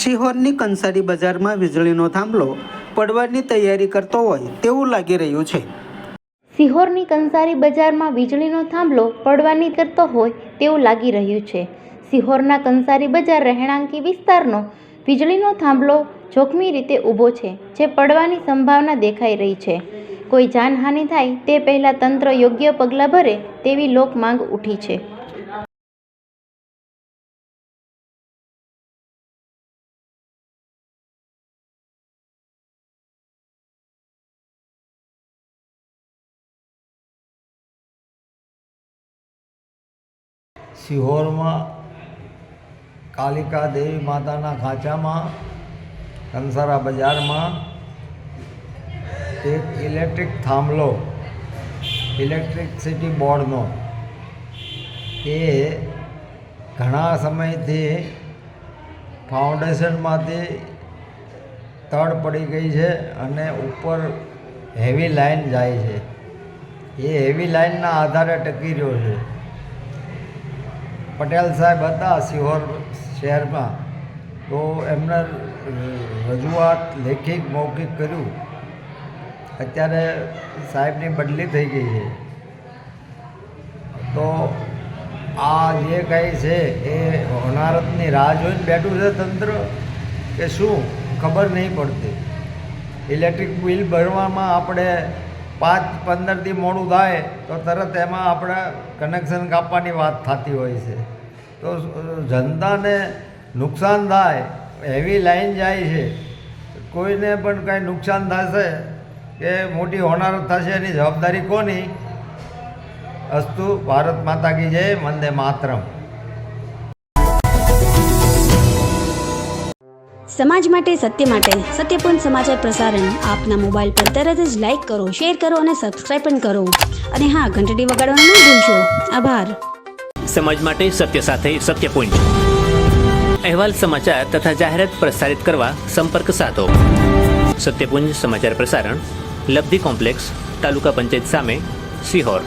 સિહોરની કંસારી બજારમાં વીજળીનો થાંભલો પડવાની તૈયારી કરતો હોય તેવું લાગી રહ્યું છે। સિહોરની કંસારી બજારમાં વીજળીનો થાંભલો પડવાની કરતો હોય તેવું લાગી રહ્યું છે। સિહોરના કંસારી બજાર રહેણાંકી વિસ્તારનો વીજળીનો થાંભલો જોખમી રીતે ઊભો છે, જે પડવાની સંભાવના દેખાઈ રહી છે। કોઈ જાનહાનિ થાય તે પહેલાં તંત્ર યોગ્ય પગલાં ભરે તેવી લોક માંગ ઉઠી છે। सिहोर में कालिका देवी माता खाचा में कंसारा बाजार में एक इलेक्ट्रिक थांभलो इलेक्ट्रिसिटी बोर्ड नो ए घना समय थी फाउंडेशन में तड़ पड़ी गई है अने ऊपर हेवी लाइन जाए है। ये हेवी लाइन ना आधारे टकी रह्यो है। पटेल साहेब था सिहोर शहर में, तो एमने रजूआत लेखित मौखिक कर्યું। અત્યારે સાહેબની બદલી થઈ ગઈ છે, તો આ જે કંઈ છે એ હોનારતની રાહ જોઈને બેઠું છે તંત્ર કે શું ખબર નહીં પડતી। ઇલેક્ટ્રિક બિલ ભરવામાં આપણે 5-15 મોડું થાય તો તરત એમાં આપણે કનેક્શન કાપવાની વાત થતી હોય છે। તો જનતાને નુકસાન થાય, હેવી લાઈન જાય છે, કોઈને પણ કાંઈ નુકસાન થશે કે મોટી હોનારત થશે એની જવાબદારી કોની? અસ્તુ ભારત માતા કી જય, વંદે માતરમ। સમાજ માટે સત્ય માટે સત્યપૂર્ણ સમાચાર પ્રસારણ આપના મોબાઈલ પર તરત જ લાઈક કરો, શેર કરો અને સબસ્ક્રાઇબ પણ કરો, અને હા, ઘંટડી વગાડવાનું ન ભૂલશો। આભાર। સમાજ માટે સત્ય સાથે સત્યપૂર્ણ અહેવાલ, સમાચાર તથા જાહેરાત પ્રસારિત કરવા સંપર્ક સાધો। સત્યપુંજ સમાચાર પ્રસારણ, લબ્ધિ કોમ્પ્લેક્સ, તાલુકા પંચાયત સામે, સિહોર।